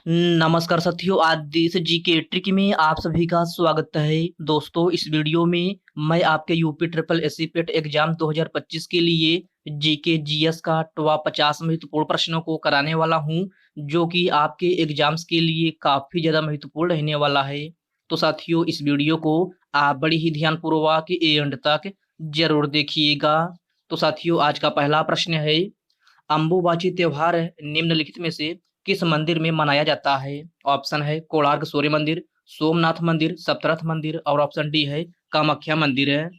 नमस्कार साथियों, आज देश जी के ट्रिक में आप सभी का स्वागत है। दोस्तों, इस वीडियो में मैं आपके यूपी ट्रिपल एससी पेट एग्जाम 2025 के लिए जीके जीएस का टॉप 50 महत्वपूर्ण प्रश्नों को कराने वाला हूं, जो कि आपके एग्जाम्स के लिए काफी ज्यादा महत्वपूर्ण रहने वाला है। तो साथियों, इस वीडियो को आप बड़ी ही ध्यानपूर्वक एंड तक जरूर देखिएगा। तो साथियों, आज का पहला प्रश्न है, अंबुबाची त्योहार निम्नलिखित में से किस मंदिर में मनाया जाता है? ऑप्शन है कोणार्क सूर्य मंदिर, सोमनाथ मंदिर, सप्तरथ मंदिर और ऑप्शन डी है कामाख्या मंदिर है।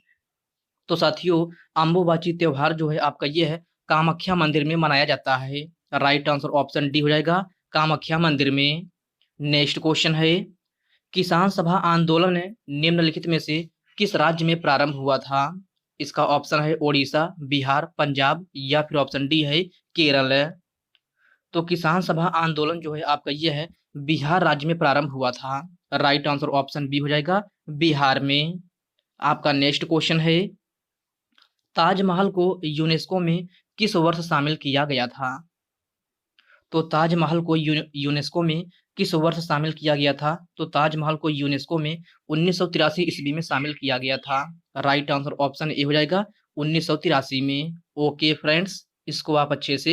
तो साथियों, अंबुबाची त्योहार जो है आपका ये है कामाख्या मंदिर में मनाया जाता है। राइट आंसर ऑप्शन डी हो जाएगा, कामाख्या मंदिर में। नेक्स्ट क्वेश्चन है, किसान सभा आंदोलन निम्नलिखित में से किस राज्य में प्रारंभ हुआ था? इसका ऑप्शन है ओडिशा, बिहार, पंजाब या फिर ऑप्शन डी है केरल। तो किसान सभा आंदोलन जो है आपका ये है बिहार राज्य में प्रारंभ हुआ था। राइट आंसर ऑप्शन बी हो जाएगा, बिहार में। आपका नेक्स्ट क्वेश्चन है, ताजमहल को यूनेस्को में किस वर्ष शामिल किया गया था? तो ताजमहल को यूनेस्को में किस वर्ष शामिल किया गया था? तो ताजमहल को यूनेस्को में 1983 ईस्वी में शामिल किया गया था। राइट आंसर ऑप्शन ए हो जाएगा, 1983 में। ओके फ्रेंड्स, इसको आप अच्छे से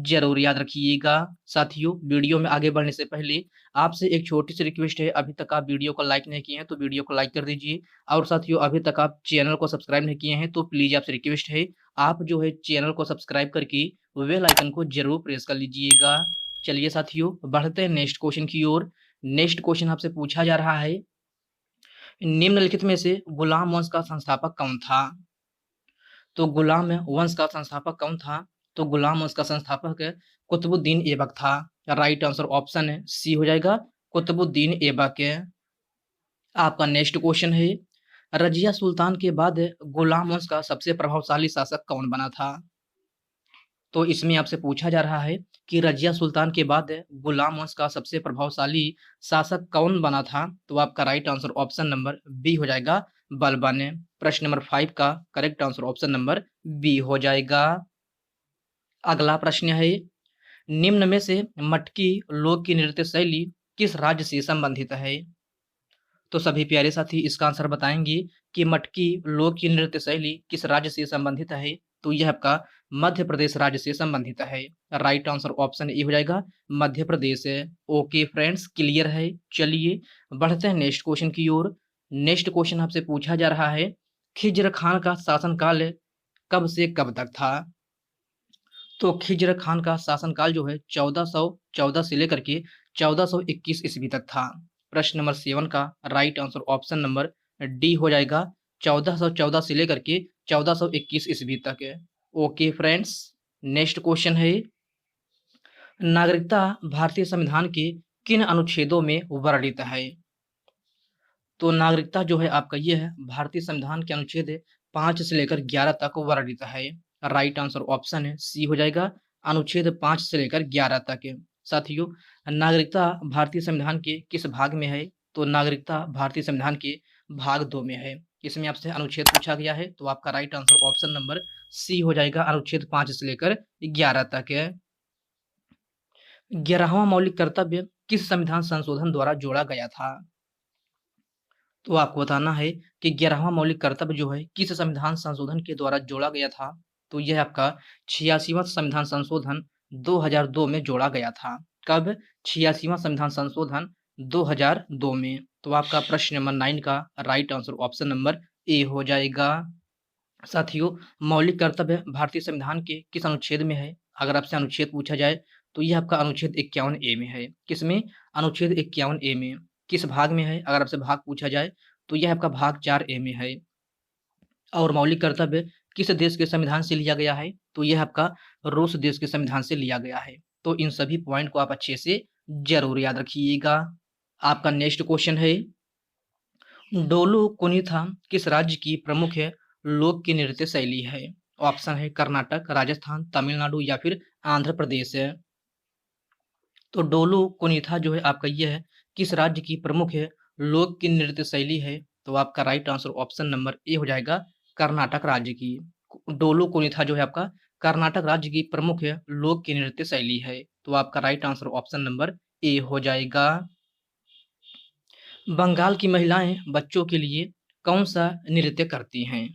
जरूर याद रखिएगा। साथियों, वीडियो में आगे बढ़ने से पहले आपसे एक छोटी सी रिक्वेस्ट है, अभी तक आप वीडियो को लाइक नहीं किए हैं तो वीडियो को लाइक कर दीजिए। और साथियों, अभी तक आप चैनल को सब्सक्राइब नहीं किए हैं तो प्लीज आपसे रिक्वेस्ट है, आप जो है चैनल को सब्सक्राइब करके बेल आइकन को जरूर प्रेस कर लीजिएगा। चलिए साथियों, बढ़ते हैं नेक्स्ट क्वेश्चन की ओर। नेक्स्ट क्वेश्चन आपसे पूछा जा रहा है, निम्नलिखित में से गुलाम वंश का संस्थापक कौन था? तो गुलाम वंश का संस्थापक कौन था? तो गुलाम वंश का संस्थापक कुतुबुद्दीन ऐबक था। राइट आंसर ऑप्शन है सी हो जाएगा, कुतुबुद्दीन ऐबक। आपका नेक्स्ट क्वेश्चन है, रजिया सुल्तान के बाद गुलाम वंश का सबसे प्रभावशाली शासक कौन बना था? तो इसमें आपसे पूछा जा रहा है कि रजिया सुल्तान के बाद गुलाम वंश का सबसे प्रभावशाली शासक कौन बना था? तो आपका right answer option number B हो जाएगा, बलबन। प्रश्न नंबर 5 का correct answer option number B हो जाएगा। अगला प्रश्न है, निम्न में से मटकी लोक की नृत्य शैली किस राज्य से संबंधित है? तो सभी प्यारे साथी इसका आंसर बताएंगे कि मटकी लोक की नृत्य शैली किस राज्य से संबंधित है? तो यह आपका मध्य प्रदेश राज्य से संबंधित है। राइट आंसर ऑप्शन ए हो जाएगा, मध्य प्रदेश है। ओके फ्रेंड्स, क्लियर है। चलिए बढ़ते हैं नेक्स्ट क्वेश्चन की ओर। नेक्स्ट क्वेश्चन आपसे पूछा जा रहा है, खिज्र खान का शासनकाल कब से कब तक था? तो खिज्र खान का शासनकाल जो है 1414 से लेकर के 1421 ईस्वी तक था। प्रश्न नंबर 7 का right answer option number D हो जाएगा, 1414 से लेकर के 1421 ईस्वी तक है। ओके फ्रेंड्स, नेक्स्ट क्वेश्चन है, नागरिकता भारतीय संविधान के किन अनुच्छेदों में वर्णित है? तो नागरिकता जो है आपका ये है भारतीय संविधान के अनुच्छेद 5 से लेकर 11 तक वर्णित है। राइट आंसर ऑप्शन है सी हो जाएगा, अनुच्छेद 5 से लेकर 11 तक है। साथियों, नागरिकता भारतीय संविधान के किस भाग में है? तो नागरिकता भारतीय संविधान के भाग 2 में है। इसमें आपसे अनुच्छेद पूछा गया है, तो आपका right answer option number C हो जाएगा, अनुच्छेद 5 से लेकर 11 तक है। 11वां मौलिक कर्तव्य किस संविधान संशोधन द्वारा जोड़ा गया था? तो आपको बताना है कि 11वां मौलिक कर्तव्य जो है किस संविधान संशोधन के द्वारा जोड़ा गया था? तो यह आपका 86वां संविधान संशोधन 2002 में जोड़ा गया था। कब? 86वां संविधान संशोधन 2002 में। तो आपका प्रश्न नंबर 9 का right answer option number A हो जाएगा। साथियों, मौलिक कर्तव्य भारतीय संविधान के किस अनुच्छेद में है? अगर आपसे अनुच्छेद पूछा जाए तो यह आपका अनुच्छेद 51 ए में है। किसमें? अनुच्छेद 51 ए में। किस भाग में है? अगर आपसे भाग पूछा जाए तो यह आपका भाग 4 ए में है। और मौलिक कर्तव्य किस देश के संविधान से लिया गया है? तो यह आपका रूस देश के संविधान से लिया गया है। तो इन सभी पॉइंट को आप अच्छे से जरूर याद रखिएगा। आपका नेक्स्ट क्वेश्चन है, डोलू कुनीथा किस राज्य की प्रमुख लोक की नृत्य शैली है? ऑप्शन है कर्नाटक, राजस्थान, तमिलनाडु या फिर आंध्र प्रदेश है। तो डोलू कुनीथा जो है आपका ये है किस राज्य की प्रमुख लोक की नृत्य शैली है? तो आपका right answer option number A हो जाएगा, कर्नाटक राज्य की। डोलू कुनीथा जो है आपका कर्नाटक राज्य की प्रमुख लोक की नृत्य शैली है। तो आपका right answer option number A हो जाएगा। बंगाल की महिलाएं बच्चों के लिए कौन सा नृत्य करती हैं?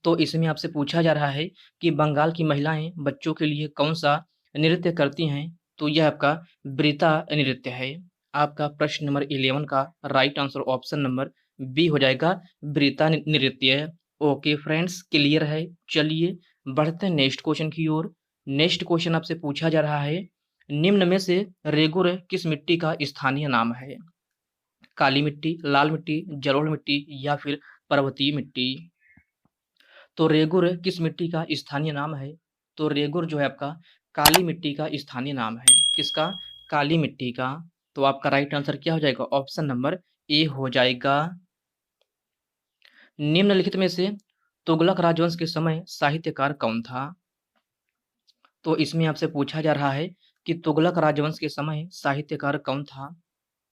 तो इसमें आपसे पूछा जा रहा है कि बंगाल की महिलाएं बच्चों के लिए कौन सा नृत्य करती हैं, तो यह आपका ब्रिता नृत्य है। आपका प्रश्न नंबर 11 का right answer option number B हो जाएगा, ब्रिता नृत्य। ओके फ्रेंड्स, क्लियर है। चलिए बढ़ते हैं नेक्स्ट क्वेश्चन की ओर। नेक्स्ट क्वेश्चन आपसे पूछा जा रहा है, निम्न में से रेगुर किस मिट्टी का स्थानीय नाम है? काली मिट्टी, लाल मिट्टी, जलोढ़ मिट्टी या फिर पर्वतीय मिट्टी? तो रेगुर किस मिट्टी का स्थानीय नाम है? तो रेगुर जो है आपका काली मिट्टी का स्थानीय नाम है। किसका? काली मिट्टी का। तो आपका राइट आंसर क्या हो जाएगा? ऑप्शन नंबर ए हो जाएगा। निम्नलिखित में से तुगलक राजवंश के समय साहित्यकार कौन था? तो इसमें आपसे पूछा जा रहा है कि तुगलक राजवंश के समय साहित्यकार कौन था?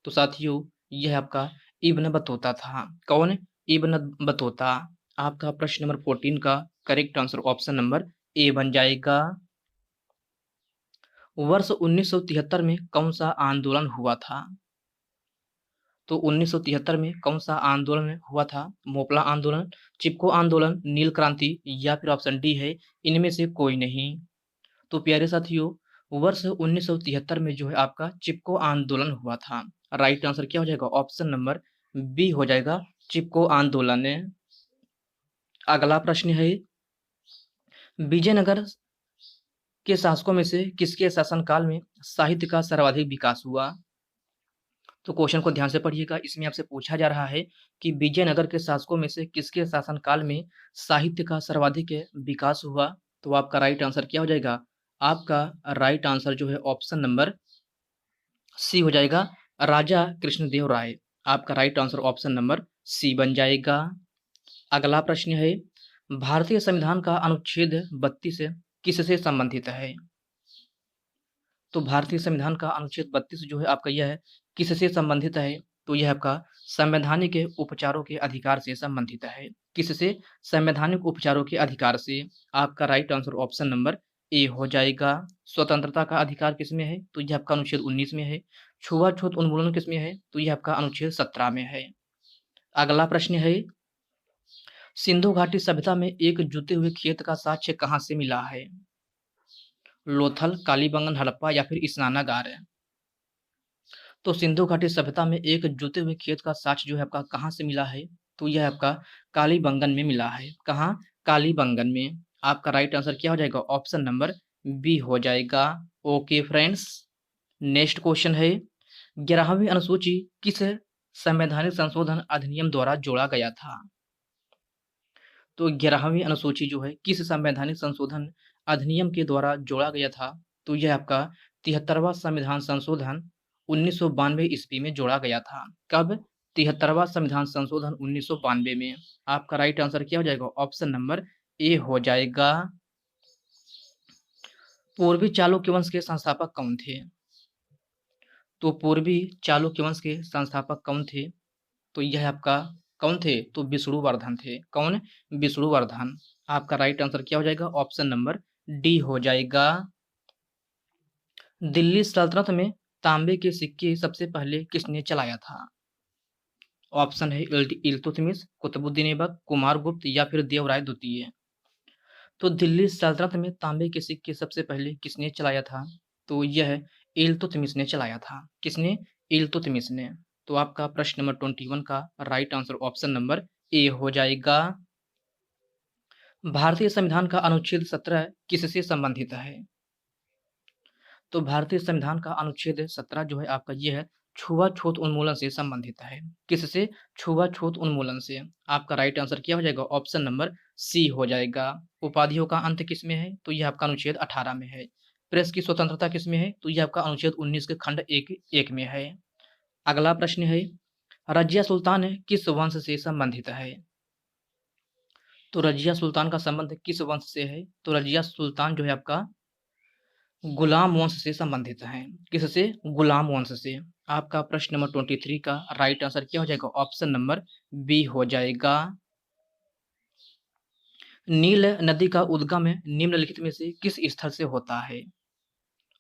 तो साथियों, यह आपका इब्न बतूता था। कौन? Ibn Battuta. आपका प्रश्न नंबर 14 का करेक्ट आंसर ऑप्शन नंबर ए बन जाएगा। वर्ष 1973 में कौन सा आंदोलन हुआ था? तो 1973 में कौन सा आंदोलन हुआ था? मोपला आंदोलन, चिपको आंदोलन, नील क्रांति या फिर ऑप्शन डी है इनमें से कोई नहीं। तो प्यारे साथियों, वर्ष 1973 में जो है आपका चिपको आंदोलन हुआ था। राइट आंसर क्या हो जाएगा? ऑप्शन नंबर बी हो जाएगा, चिपको आंदोलन। अगला प्रश्न है, विजयनगर के शासकों में से किसके शासनकाल में साहित्य का सर्वाधिक विकास हुआ? तो क्वेश्चन को ध्यान से पढ़िएगा। इसमें आपसे पूछा जा रहा है कि विजयनगर के शासकों में से किसके शासनकाल में साहित्य का सर्वाधिक विकास हुआ? तो आपका राइट आंसर क्या हो जाएगा? आपका राइट आंसर जो है ऑप्शन नंबर सी हो जाएगा, राजा कृष्णदेव राय। आपका right answer option number C बन जाएगा। अगला प्रश्न है, भारतीय संविधान का अनुच्छेद 32 किससे संबंधित है? तो भारतीय संविधान का अनुच्छेद 32 जो है आपका यह है किससे संबंधित है? तो यह आपका संवैधानिक उपचारों के अधिकार से संबंधित है। किससे? संवैधानिक उपचारों के अधिकार से। आपका right answer option number A हो जाएगा। स्वतंत्रता का अधिकार किसमें है? तो यह आपका अनुच्छेद 19 में है। छुआछूत उन्मूलन किसमें है? तो यह आपका अनुच्छेद 17 में है। अगला प्रश्न है, सिंधु घाटी सभ्यता में एक जुते हुए खेत का साक्ष्य कहाँ से मिला है? लोथल, कालीबंगन, हड़प्पा या फिर स्नानागार है। तो सिंधु घाटी सभ्यता में एक जुते हुए खेत का साक्ष्य जो है आपका कहाँ से मिला है? तो यह आपका कालीबंगन में मिला है। कहाँ? कालीबंगन में। आपका राइट आंसर क्या हो जाएगा? ऑप्शन नंबर बी हो जाएगा। ओके फ्रेंड्स, नेक्स्ट क्वेश्चन है, 11वीं अनुसूची किस संवैधानिक संशोधन अधिनियम द्वारा जोड़ा गया था? तो 11वीं अनुसूची जो है किस संवैधानिक संशोधन अधिनियम के द्वारा जोड़ा गया था? तो यह आपका 73वां संविधान संशोधन 1992 ईस्वी में जोड़ा गया था। कब? 73वां संविधान संशोधन 1992 में। आपका राइट आंसर क्या हो जाएगा? ऑप्शन नंबर ए हो जाएगा। पूर्वी चालुक्य वंश के संस्थापक कौन थे? तो पूर्वी चालुक्य वंश के संस्थापक कौन थे? तो यह आपका कौन थे? तो विष्णुवर्धन थे। कौन? विष्णुवर्धन। आपका राइट आंसर क्या हो जाएगा? ऑप्शन नंबर डी हो जाएगा। दिल्ली सल्तनत में तांबे के सिक्के सबसे पहले किसने चलाया था? ऑप्शन है इल्तुतमिश, कुतुबुद्दीन ऐबक, कुमारगुप्त या फिर देवराय द्वितीय। तो दिल्ली सल्तनत में तांबे के सिक्के सबसे पहले किसने चलाया था? तो यह इल्तुतमिश ने चलाया था। किसने? इल्तुतमिश ने। तो आपका प्रश्न नंबर 21 का right answer option number A हो जाएगा। भारतीय संविधान का अनुच्छेद 17 किससे संबंधित है? तो भारतीय संविधान का अनुच्छेद 17 जो है आपका ये है छुआछूत उन्मूलन से संबंधित है। किससे? छुआछूत उन्मूलन से। आपका राइट आंसर क्या हो जाएगा? ऑप्शन नंबर सी हो जाएगा। उपाधियों का अंत किसमें है? तो यह आपका अनुच्छेद 18 में है। प्रेस की स्वतंत्रता किसमें है? तो यह आपका अनुच्छेद 19 के खंड 1 में है। अगला प्रश्न है, रजिया सुल्तान किस वंश से संबंधित है? तो रजिया सुल्तान का संबंध किस वंश से है? तो रजिया सुल्तान जो है आपका गुलाम वंश से संबंधित है। किससे? गुलाम वंश से। आपका प्रश्न नंबर 23 का राइट आंसर क्या हो जाएगा? ऑप्शन नंबर बी हो जाएगा। नील नदी का उद्गम निम्नलिखित में से किस स्थल से होता है?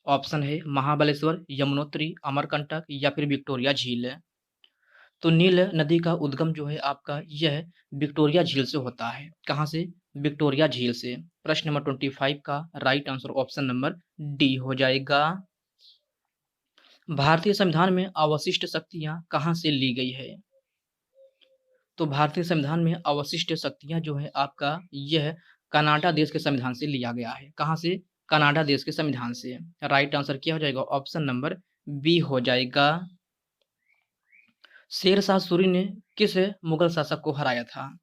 ऑप्शन है महाबलेश्वर, यमुनोत्री, अमरकंटक या फिर विक्टोरिया झील। तो नील नदी का उद्गम जो है आपका यह विक्टोरिया झील से होता है। कहाँ से? विक्टोरिया झील से। प्रश्न नंबर 25 का right answer option number D हो जाएगा। भारतीय संविधान में अवशिष्ट शक्तियां कहाँ से ली गई है? तो भारतीय संविधान में अवशिष्ट शक्तियां जो है आपका यह कनाडा देश के संविधान से लिया गया है। कहाँ से? कनाडा देश के संविधान से। राइट आंसर क्या हो जाएगा? ऑप्शन नंबर बी हो जाएगा। शेरशाह सूरी ने किस मुगल शासक को हराया था?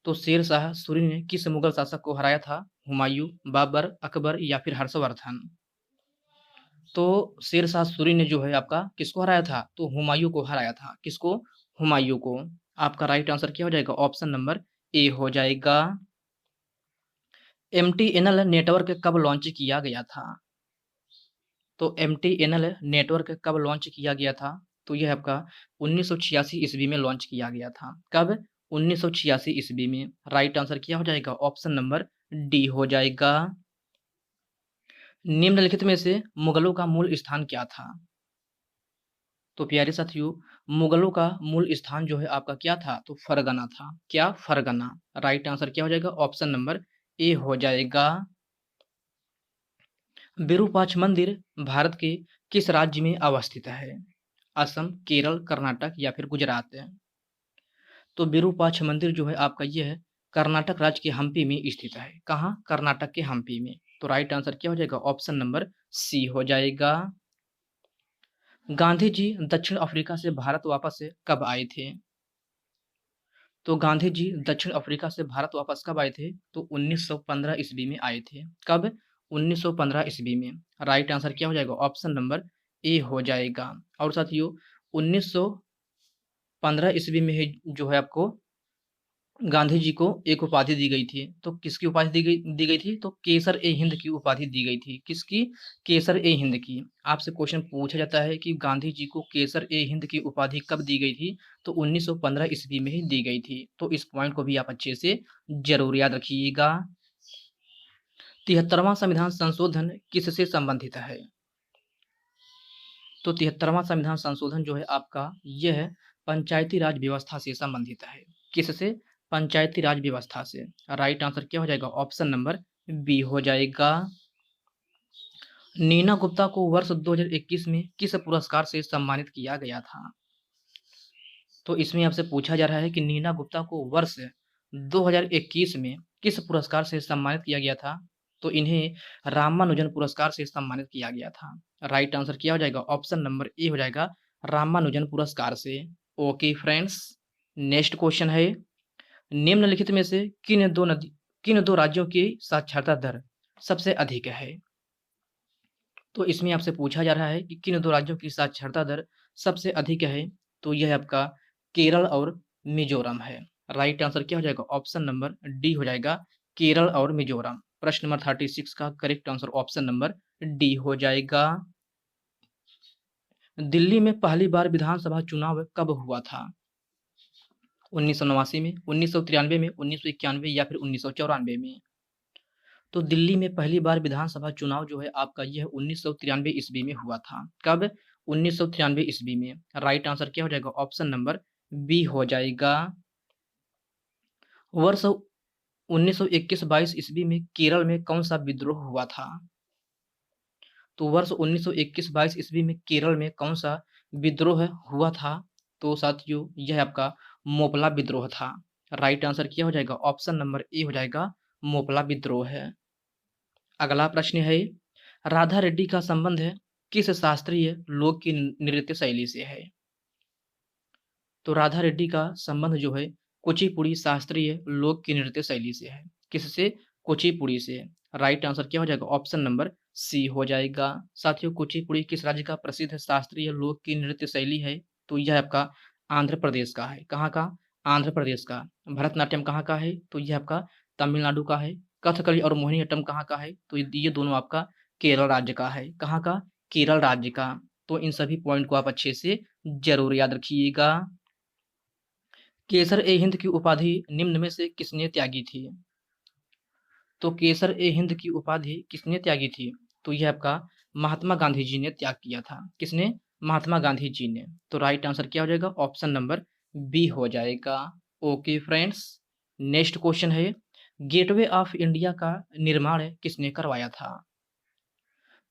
तो शेरशाह सूरी ने किस मुगल शासक को हराया था? हुमायूं, बाबर, अकबर या फिर हर्षवर्धन। तो शेरशाह सूरी ने जो है आपका किसको हराया था? तो हुमायूं को हराया था। किसको? हुमायूं को। आपका राइट आंसर क्या हो जाएगा? ऑप्शन नंबर ए हो जाएगा। MTNL नेटवर्क कब लॉन्च किया गया था? तो MTNL नेटवर्क कब लॉन्च किया गया था? तो यह आपका 1986 ईस्वी में लॉन्च किया गया था। कब? 1986 ईस्वी में। राइट आंसर क्या हो जाएगा? ऑप्शन नंबर डी हो जाएगा। निम्नलिखित में से मुगलों का मूल स्थान क्या था? तो प्यारे साथियों, मुगलों का मूल स्थान जो है आपका क्या था? तो फरगना था। क्या? फरगना। राइट आंसर क्या हो जाएगा? ऑप्शन नंबर ए हो जाएगा। विरूपाक्ष मंदिर भारत के किस राज्य में अवस्थित है? असम, केरल, कर्नाटक या फिर गुजरात है? तो विरूपाक्ष मंदिर जो है आपका ये है कर्नाटक राज्य के हम्पी में स्थित है। कहाँ? कर्नाटक के हम्पी में। तो राइट आंसर क्या हो जाएगा? ऑप्शन नंबर सी हो जाएगा। गांधी जी दक्षिण अफ्रीका से भारत वापस कब आए थे? तो गांधी जी दक्षिण अफ्रीका से भारत वापस कब आए थे? तो 1915 ईस्वी में आए थे। कब? 1915 ईस्वी में। राइट आंसर क्या हो जाएगा? ऑप्शन नंबर ए हो जाएगा। और साथियों 1915 ईस्वी में ही जो है आपको गांधी जी को एक उपाधि दी गई थी। तो किसकी उपाधि दी गई थी? तो केसर ए हिंद की उपाधि दी गई थी। किसकी? केसर ए हिंद की। आपसे क्वेश्चन पूछा जाता है कि गांधी जी को केसर ए हिंद की उपाधि कब दी गई थी? तो 1915 ईस्वी में ही दी गई थी। तो इस पॉइंट को भी आप अच्छे से जरूर याद रखिएगा। 73वां संविधान संशोधन किससे संबंधित है? तो 73वां संविधान संशोधन जो है आपका यह पंचायती राज व्यवस्था से संबंधित है। किससे? पंचायती राज व्यवस्था से। राइट आंसर क्या हो जाएगा? ऑप्शन नंबर बी हो जाएगा। नीना गुप्ता को वर्ष 2021 में किस पुरस्कार से सम्मानित किया गया था? तो इसमें आपसे पूछा जा रहा है कि नीना गुप्ता को वर्ष 2021 में किस पुरस्कार से सम्मानित किया गया था? तो इन्हें रामानुजन पुरस्कार से सम्मानित किया गया था। राइट आंसर क्या हो जाएगा? ऑप्शन नंबर ए हो जाएगा, रामानुजन पुरस्कार से। ओके फ्रेंड्स, नेक्स्ट क्वेश्चन है, निम्नलिखित में से किन दो राज्यों की साक्षरता दर सबसे अधिक है? तो इसमें आपसे पूछा जा रहा है कि किन दो राज्यों की साक्षरता दर सबसे अधिक है? तो यह आपका केरल और मिजोरम है। राइट आंसर क्या हो जाएगा? ऑप्शन नंबर डी हो जाएगा, केरल और मिजोरम। प्रश्न नंबर 36 का correct answer option number D हो जाएगा। दिल्ली में पहली बार विधानसभा चुनाव कब हुआ था? 1989 में, 1993 में, 1991 या फिर 1994 में? तो दिल्ली में पहली बार विधानसभा चुनाव जो है आपका यह 1993 ईस्वी में हुआ था। कब? 1993 ईस्वी में। राइट आंसर क्या हो जाएगा? ऑप्शन नंबर बी हो जाएगा। वर्ष 1921-22 ईस्वी में केरल में कौन सा विद्रोह हुआ था? तो वर्ष 1921-22 ईस्वी में केरल में कौन सा विद्रोह हुआ था? तो साथियों यह आपका मोपला विद्रोह था। राइट आंसर क्या हो जाएगा? ऑप्शन नंबर ए हो जाएगा, मोपला विद्रोह है। अगला प्रश्न है, राधा रेड्डी का संबंध किस शास्त्रीय लोक की नृत्य शैली से है? तो राधा रेड्डी का संबंध जो है कुचिपुड़ी शास्त्रीय लोक की नृत्य शैली से है। किससे? कुचिपुड़ी से। राइट आंसर क्या हो जाएगा? ऑप्शन नंबर सी हो जाएगा। साथियों कुचिपुड़ी किस राज्य का प्रसिद्ध शास्त्रीय लोक की नृत्य शैली है? तो यह आपका आंध्र प्रदेश का है। कहाँ का? आंध्र प्रदेश का। भरतनाट्यम कहाँ का है? तो यह आपका तमिलनाडु का है। कथकली और मोहिनीअट्टम कहाँ का है? तो ये दोनों आपका केरल राज्य का है। कहाँ का? केरल राज्य का। तो इन सभी पॉइंट को आप अच्छे से जरूर याद रखिएगा। केसर ए हिंद की उपाधि निम्न में से किसने त्यागी थी? तो केसर ए हिंद की उपाधि किसने त्यागी थी? तो यह आपका महात्मा गांधी जी ने त्याग किया था। किसने? महात्मा गांधी जी ने। तो राइट आंसर क्या हो जाएगा? ऑप्शन नंबर बी हो जाएगा। ओके फ्रेंड्स, नेक्स्ट क्वेश्चन है, गेटवे ऑफ इंडिया का निर्माण किसने करवाया था?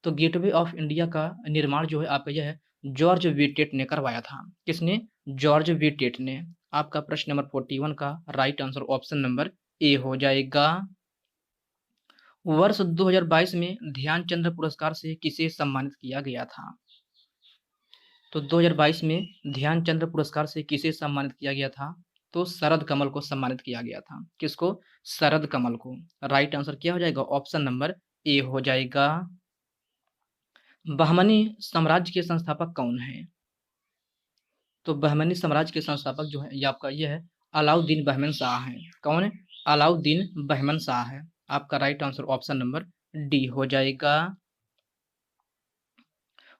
तो गेटवे ऑफ इंडिया का निर्माण जो है आपका यह है जॉर्ज व्हिटेट ने करवाया था। किसने? जॉर्ज व्हिटेट ने। आपका प्रश्न नंबर 41 का right answer option number A हो जाएगा। वर्ष 2022 में ध्यानचंद्र पुरस्कार से किसे सम्मानित किया गया था? तो 2022 में ध्यानचंद्र पुरस्कार से किसे सम्मानित किया गया था? तो शरद कमल को सम्मानित किया गया था। किसको? शरद कमल को। राइट आंसर क्या हो जाएगा? ऑप्शन नंबर ए हो जाएगा। बहमनी साम्राज्य के संस्थापक कौन है? तो बहमनी साम्राज्य के संस्थापक जो है ये आपका ये है अलाउद्दीन बहमन शाह है। कौन है? अलाउद्दीन बहमन शाह है। आपका right answer option number D हो जाएगा।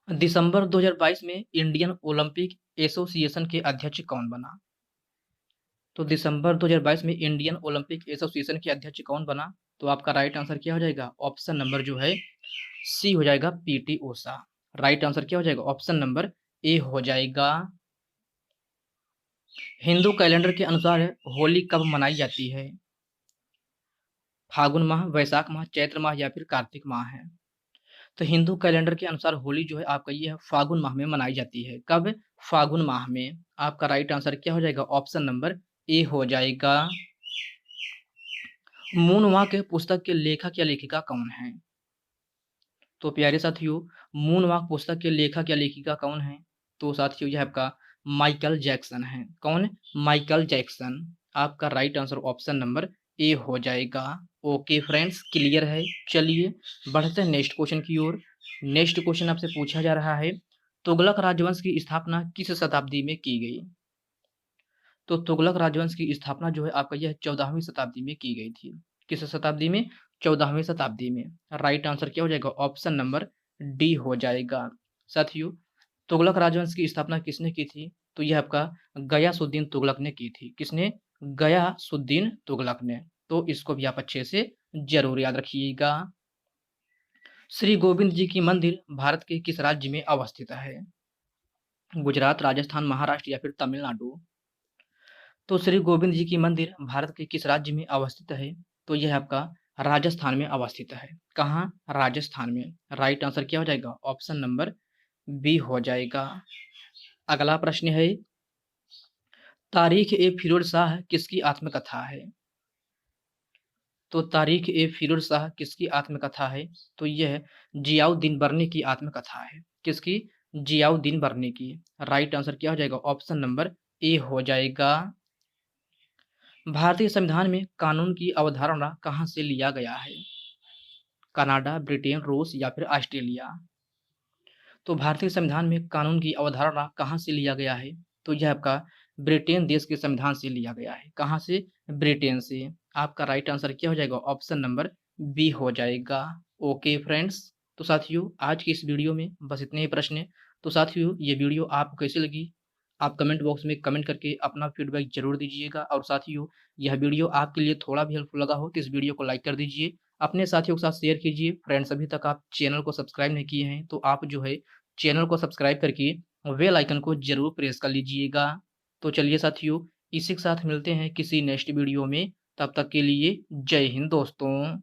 दिसंबर 2022 में इंडियन ओलंपिक एसोसिएशन के अध्यक्ष कौन बना? तो दिसंबर 2022 में इंडियन ओलंपिक एसोसिएशन के अध्यक्ष कौन बना? तो आपका राइट आंसर क्या हो जाएगा? ऑप्शन नंबर जो है सी हो जाएगा, पीटी ऊषा। राइट आंसर क्या हो जाएगा? ऑप्शन नंबर ए हो जाएगा। हिंदू कैलेंडर के अनुसार होली कब मनाई जाती है? फागुन माह, वैशाख माह, चैत्र माह या फिर कार्तिक माह है? तो हिंदू कैलेंडर के अनुसार होली जो है आपका ये है फागुन माह में मनाई जाती है। कब? फागुन माह में। आपका राइट आंसर क्या हो जाएगा? ऑप्शन नंबर ए हो जाएगा। मून वॉक पुस्तक के लेखक या लेखिका कौन है? तो प्यारे साथियों, मून वॉक पुस्तक के लेखक या लेखिका कौन है? तो साथियों यह आपका माइकल जैक्सन है। कौन? Michael Jackson. आपका right answer option number A हो जाएगा। ओके फ्रेंड्स, क्लियर है। चलिए बढ़ते हैं नेक्स्ट क्वेश्चन की ओर। नेक्स्ट क्वेश्चन आपसे पूछा जा रहा है, तुगलक राजवंश की स्थापना किस शताब्दी में की गई? तो तुगलक राजवंश की स्थापना जो है आपका यह 14वीं शताब्दी में की गई थी। किस शताब्दी में? 14वीं शताब्दी में। राइट आंसर क्या हो जाएगा? ऑप्शन नंबर डी हो जाएगा। साथियों, तुगलक राजवंश की स्थापना किसने की थी? तो यह आपका गयासुद्दीन तुगलक ने की थी। किसने? गयासुद्दीन तुगलक ने। तो इसको भी आप अच्छे से जरूर याद रखिएगा। श्री गोविंद जी की मंदिर भारत के किस राज्य में अवस्थित है? गुजरात, राजस्थान, महाराष्ट्र या फिर तमिलनाडु? तो श्री गोविंद जी की मंदिर भारत के किस राज्य में अवस्थित है? तो यह आपका राजस्थान में अवस्थित है। कहाँ? राजस्थान में। राइट आंसर क्या हो जाएगा? ऑप्शन नंबर बी हो जाएगा। अगला प्रश्न है, तारीख ए फिरोज शाह किसकी आत्मकथा है? तो तारीख ए फिरोज शाह किसकी आत्मकथा है? तो यह जियाउद्दीन बर्नी की आत्मकथा है। किसकी? जियाउद्दीन बर्नी की। राइट आंसर क्या हो जाएगा? ऑप्शन नंबर ए हो जाएगा। भारतीय संविधान में कानून की अवधारणा कहाँ से लिया गया है? कनाडा, ब्रिटेन, रूस या फिर ऑस्ट्रेलिया? तो भारतीय संविधान में कानून की अवधारणा कहाँ से लिया गया है? तो यह आपका ब्रिटेन देश के संविधान से लिया गया है। कहाँ से? ब्रिटेन से। आपका राइट आंसर क्या हो जाएगा? ऑप्शन नंबर बी हो जाएगा। ओके फ्रेंड्स, तो साथियों आज की इस वीडियो में बस इतने ही प्रश्न हैं। तो साथियों ये वीडियो आपको कैसी लगी? आप कमेंट बॉक्स में कमेंट करके अपना फीडबैक जरूर दीजिएगा। और साथियों यह वीडियो आपके लिए थोड़ा भी हेल्पफुल लगा हो तो इस वीडियो को लाइक कर दीजिए, अपने साथियों के साथ शेयर कीजिए। फ्रेंड्स, अभी तक आप चैनल को सब्सक्राइब नहीं किए हैं तो आप जो है चैनल को सब्सक्राइब करके बेल आइकन को जरूर प्रेस कर लीजिएगा। तो चलिए साथियों, इसी के साथ मिलते हैं किसी नेक्स्ट वीडियो में। तब तक के लिए जय हिंद दोस्तों।